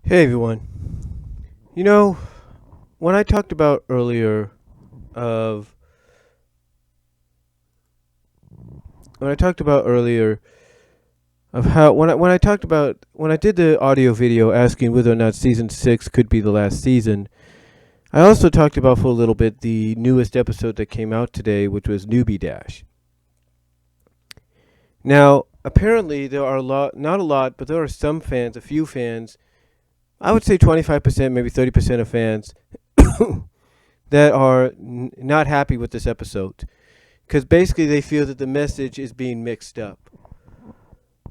Hey everyone. You know, when I talked about earlier of when I talked about earlier of how when I talked about when I did the audio video asking whether or not season 6 could be the last season, I also talked about for a little bit the newest episode that came out today, which was Newbie Dash. Now, apparently there are not a lot, but there are some fans, a few fans, I would say 25%, maybe 30% of fans that are not happy with this episode because basically they feel that the message is being mixed up.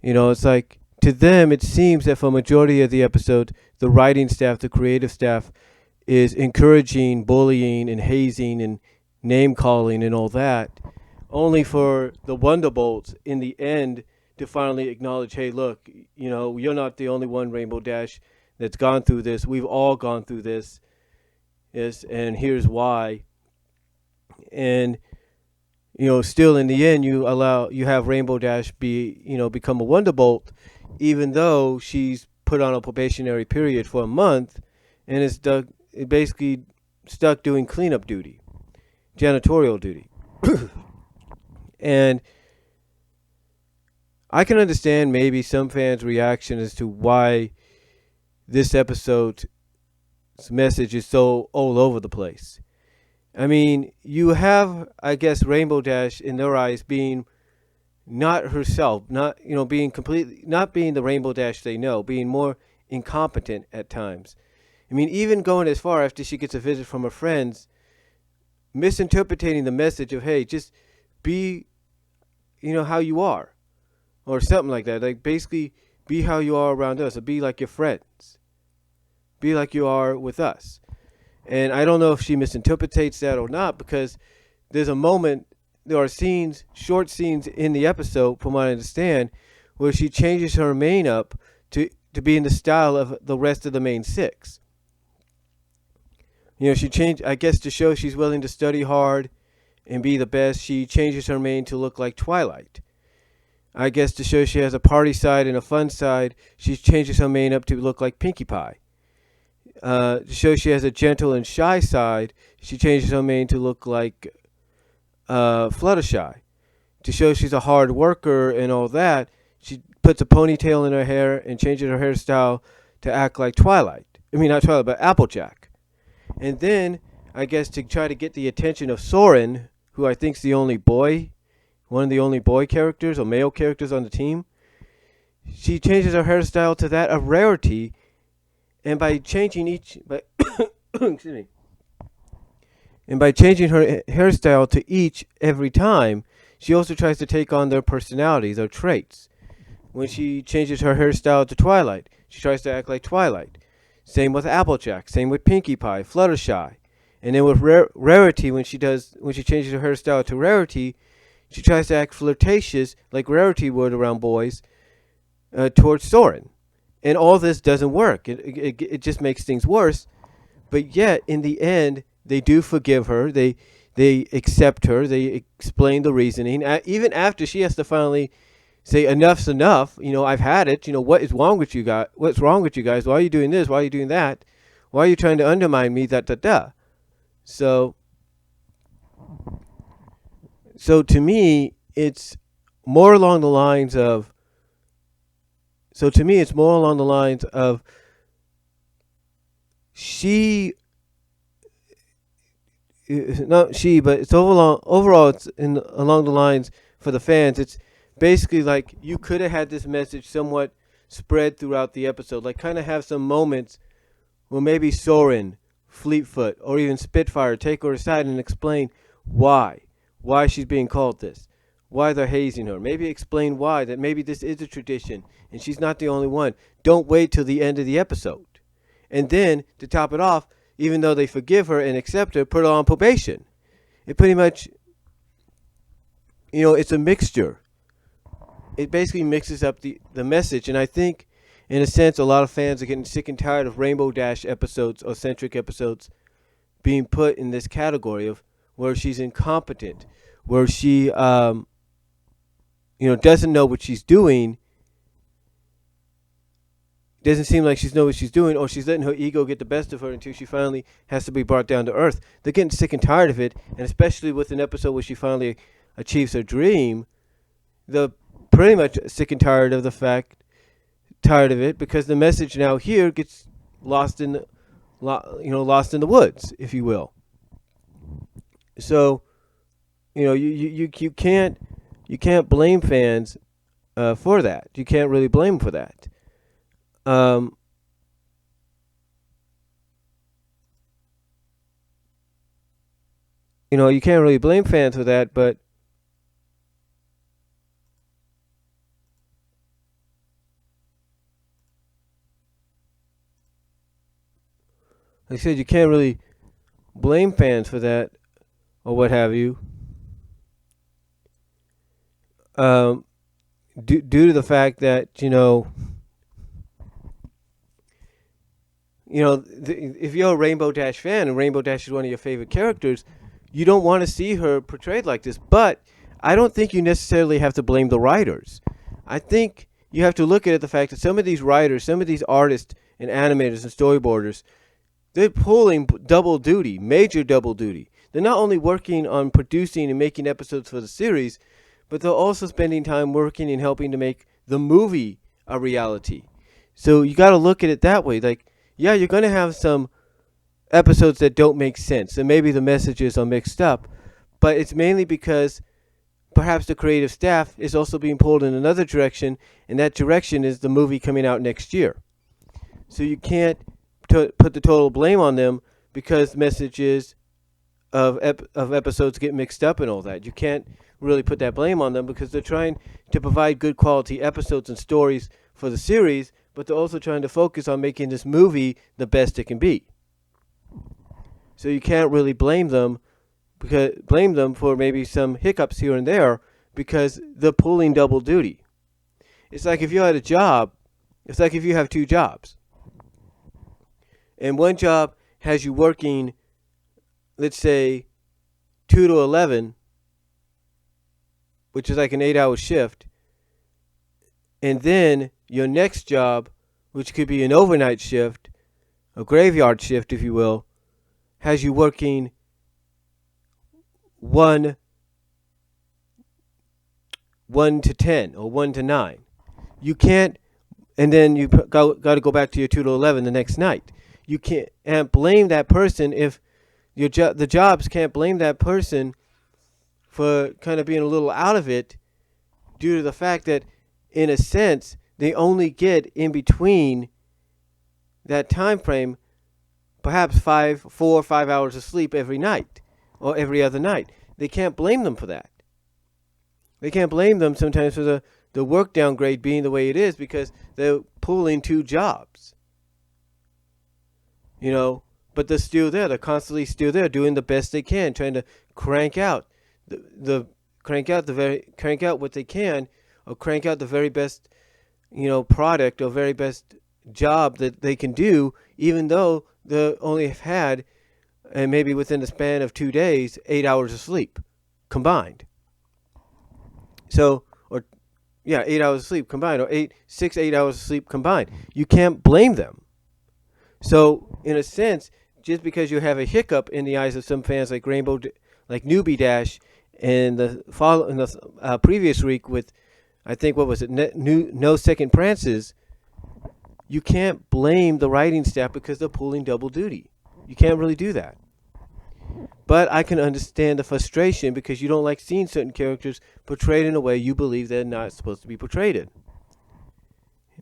It's like to them it seems that for a majority of the episode, the writing staff, the creative staff, is encouraging bullying and hazing and name calling and all that, only for the Wonderbolts in the end to finally acknowledge, hey, look, you're not the only one, Rainbow Dash, that's gone through this. We've all gone through this. Yes, and here's why. And still in the end, you have Rainbow Dash become a Wonderbolt, even though she's put on a probationary period for a month, and basically stuck doing cleanup duty, janitorial duty. And I can understand maybe some fans' reaction as to why this episode's message is so all over the place. I mean, you have, I guess, Rainbow Dash in their eyes being not herself, not being completely, not being the Rainbow Dash they know, being more incompetent at times. I mean, even going as far after she gets a visit from her friends, misinterpreting the message of, hey, just be, how you are, or something like that. Like basically, be how you are around us, or be like your friends, be like you are with us. And I don't know if she misinterprets that or not, because there are scenes, short scenes in the episode, from what I understand, where she changes her main up to be in the style of the rest of the main six. She changed, I guess, to show she's willing to study hard and be the best. She changes her main to look like Twilight. I guess to show she has a party side and a fun side, she changes her main up to look like Pinkie Pie. To show she has a gentle and shy side, she changes her mane to look like Fluttershy. To show she's a hard worker and all that, she puts a ponytail in her hair and changes her hairstyle to act like Twilight. I mean, not Twilight, but Applejack. And then, I guess to try to get the attention of Soren, who I think's the only boy, one of the only boy characters or male characters on the team, she changes her hairstyle to that of Rarity. And by changing excuse me, and by changing her hairstyle to each every time, she also tries to take on their personalities, their traits. When she changes her hairstyle to Twilight, she tries to act like Twilight. Same with Applejack. Same with Pinkie Pie, Fluttershy. And then with Rarity, when she changes her hairstyle to Rarity, she tries to act flirtatious like Rarity would around boys towards Soren. And all this doesn't work. It just makes things worse. But yet, in the end, they do forgive her. They accept her. They explain the reasoning. Even after she has to finally say, enough's enough. I've had it. What is wrong with you guys? What's wrong with you guys? Why are you doing this? Why are you doing that? Why are you trying to undermine me? So to me, it's more along the lines of. So to me, it's more along the lines of not she, but it's overall it's along the lines for the fans. It's basically like you could have had this message somewhat spread throughout the episode, like kind of have some moments where maybe Soren, Fleetfoot, or even Spitfire take her aside and explain why she's being called this. Why they're hazing her. Maybe explain why, that maybe this is a tradition and she's not the only one. Don't wait till the end of the episode. And then, to top it off, even though they forgive her and accept her, put her on probation. It pretty much, it's a mixture. It basically mixes up the message. And I think, in a sense, a lot of fans are getting sick and tired of Rainbow Dash episodes or centric episodes being put in this category of where she's incompetent, where she doesn't know what she's doing, doesn't seem like she knows what she's doing, or she's letting her ego get the best of her until she finally has to be brought down to earth. They're getting sick and tired of it, and especially with an episode where she finally achieves her dream, they're pretty much sick and tired of it, because the message now here gets lost in lost in the woods, if you will. So, you can't blame fans for that. You can't really blame them for that. You can't really blame fans for that, but like I said, you can't really blame fans for that or what have you. Due to the fact that if you're a Rainbow Dash fan and Rainbow Dash is one of your favorite characters, you don't want to see her portrayed like this. But I don't think you necessarily have to blame the writers. I think you have to look at the fact that some of these writers, some of these artists and animators and storyboarders, they're pulling double duty, major double duty. They're not only working on producing and making episodes for the series, but they're also spending time working and helping to make the movie a reality. So you got to look at it that way. Like, yeah, you're going to have some episodes that don't make sense, and maybe the messages are mixed up, but it's mainly because perhaps the creative staff is also being pulled in another direction, and that direction is the movie coming out next year. So you can't put the total blame on them because messages of episodes get mixed up and all that. You can't really put that blame on them because they're trying to provide good quality episodes and stories for the series, but they're also trying to focus on making this movie the best it can be. So you can't really blame them for maybe some hiccups here and there because they're pulling double duty. It's like if you had a job, it's like if you have two jobs. And one job has you working, let's say, 2 to 11, which is like an 8-hour shift. And then your next job, which could be an overnight shift, a graveyard shift, if you will, has you working 1 to 10 or 1 to 9. You can't, and then you got to go back to your 2 to 11 the next night. You can't blame that person if the jobs can't blame that person for kind of being a little out of it due to the fact that, in a sense, they only get in between that time frame perhaps 4 or 5 hours of sleep every night or every other night. They can't blame them for that. They can't blame them sometimes for the work downgrade being the way it is because they're pulling two jobs. But they're still there. They're constantly still there, doing the best they can, trying to crank out crank out what they can, or crank out the very best, product or very best job that they can do, even though they only have had, and maybe within the span of 2 days, 8 hours of sleep combined. So, 8 hours of sleep combined, or 8 hours of sleep combined. You can't blame them. So, in a sense, just because you have a hiccup in the eyes of some fans like Newbie Dash, and the previous week with, I think, what was it, No Second Prances, you can't blame the writing staff because they're pulling double duty. You can't really do that. But I can understand the frustration because you don't like seeing certain characters portrayed in a way you believe they're not supposed to be portrayed in.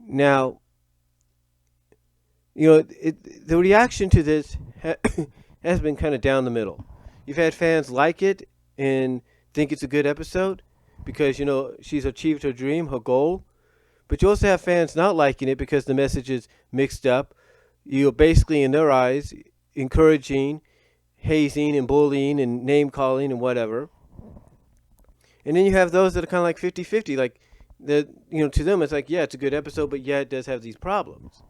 Now, the reaction to this has been kind of down the middle. You've had fans like it and think it's a good episode because, she's achieved her dream, her goal. But you also have fans not liking it because the message is mixed up. You're basically, in their eyes, encouraging hazing and bullying and name-calling and whatever. And then you have those that are kind of like 50-50. Like, to them, it's like, yeah, it's a good episode, but yeah, it does have these problems.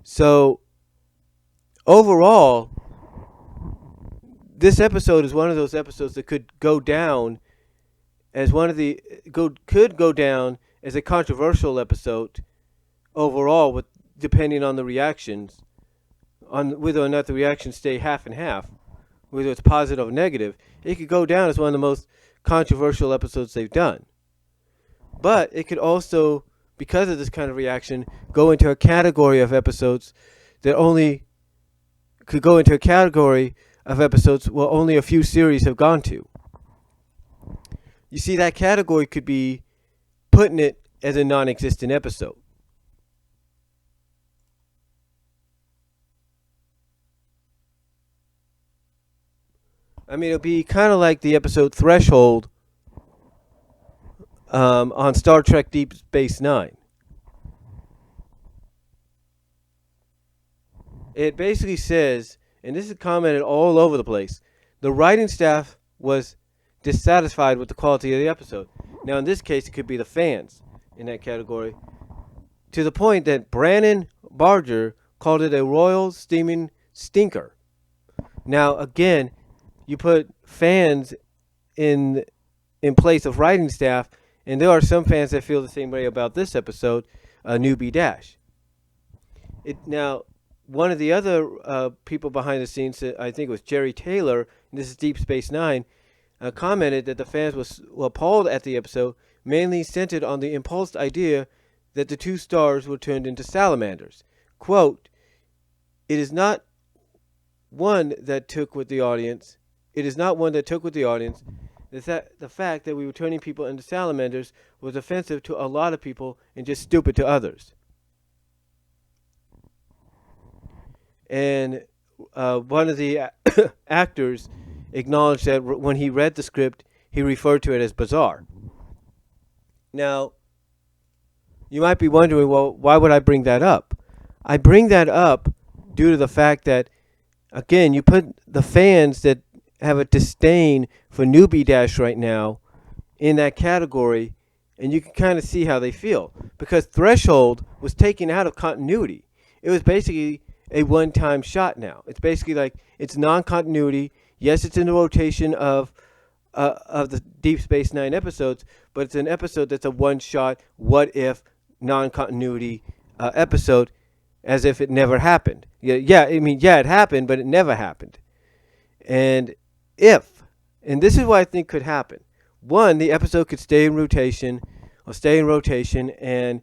So, overall, this episode is one of those episodes that could go down as a controversial episode overall, with depending on the reactions, on whether or not the reactions stay half and half, whether it's positive or negative, it could go down as one of the most controversial episodes they've done. But it could also, because of this kind of reaction, go into a category of episodes that only could go into a category of episodes where only a few series have gone to. You see, that category could be putting it as a non-existent episode. I mean, it'll be kind of like the episode Threshold on Star Trek Deep Space Nine. It basically says, and this is commented all over the place, the writing staff was dissatisfied with the quality of the episode. Now, in this case, it could be the fans in that category, to the point that Brannon Barger called it a royal steaming stinker. Now, again, you put fans in place of writing staff, and there are some fans that feel the same way about this episode, Newbie Dash. Now, one of the other people behind the scenes, I think it was Jerry Taylor, and this is Deep Space Nine, commented that the fans were appalled at the episode, mainly centered on the impulsed idea that the two stars were turned into salamanders. Quote, "It is not one that took with the audience. It is not one that took with the audience. The fact that we were turning people into salamanders was offensive to a lot of people and just stupid to others." And one of the actors acknowledged that when he read the script, he referred to it as bizarre. Now, you might be wondering, well, why would I bring that up? I bring that up due to the fact that, again, you put the fans that have a disdain for Newbie Dash right now in that category, and you can kind of see how they feel. Because Threshold was taken out of continuity. It was basically a one-time shot now. It's basically like it's non-continuity. Yes, it's in the rotation of the Deep Space Nine episodes, but it's an episode that's a one-shot, what-if, non-continuity episode, as if it never happened. It happened, but it never happened. And this is what I think could happen. One, the episode could stay in rotation, and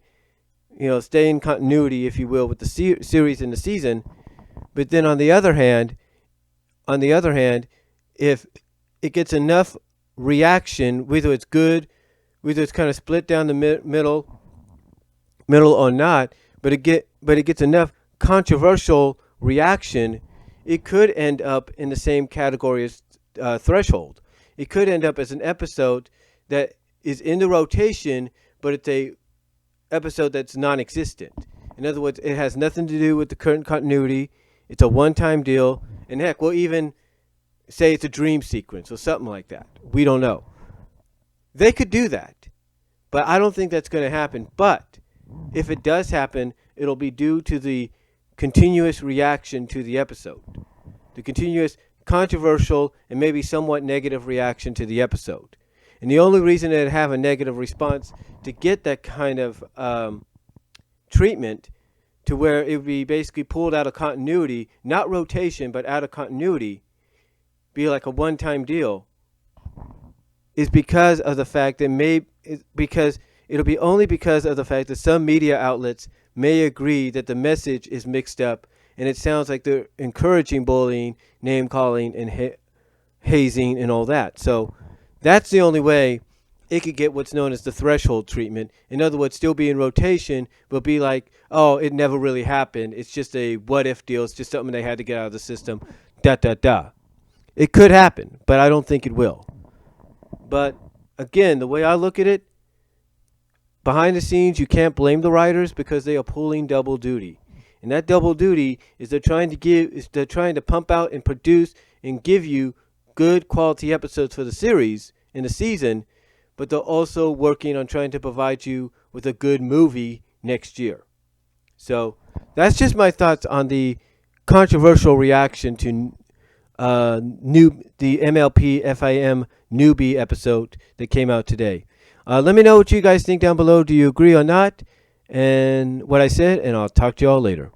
stay in continuity, if you will, with the series and the season. But then on the other hand, if it gets enough reaction, whether it's good, whether it's kind of split down the middle or not, but it gets enough controversial reaction, it could end up in the same category as Threshold. It could end up as an episode that is in the rotation, but it's a episode that's non-existent. In other words, it has nothing to do with the current continuity. It's a one-time deal, and heck, we'll even say it's a dream sequence or something like that. We don't know. They could do that, but I don't think that's going to happen. But if it does happen, it'll be due to the continuous reaction to the episode, the continuous controversial and maybe somewhat negative reaction to the episode. And the only reason it'd have a negative response to get that kind of treatment, to where it would be basically pulled out of continuity, not rotation, but out of continuity, be like a one-time deal, is because of the fact that it'll be only because of the fact that some media outlets may agree that the message is mixed up and it sounds like they're encouraging bullying, name calling, and hazing and all that. So that's the only way it could get what's known as the threshold treatment. In other words, still be in rotation, but be like, oh, it never really happened. It's just a what-if deal. It's just something they had to get out of the system. It could happen, but I don't think it will. But again, the way I look at it, behind the scenes, you can't blame the writers because they are pulling double duty. And that double duty is they're trying to pump out and produce and give you good quality episodes for the series in the season, but they're also working on trying to provide you with a good movie next year. So that's just my thoughts on the controversial reaction to the MLP FIM newbie episode that came out today. Let me know what you guys think down below. Do you agree or not? and what I said, and I'll talk to y'all later.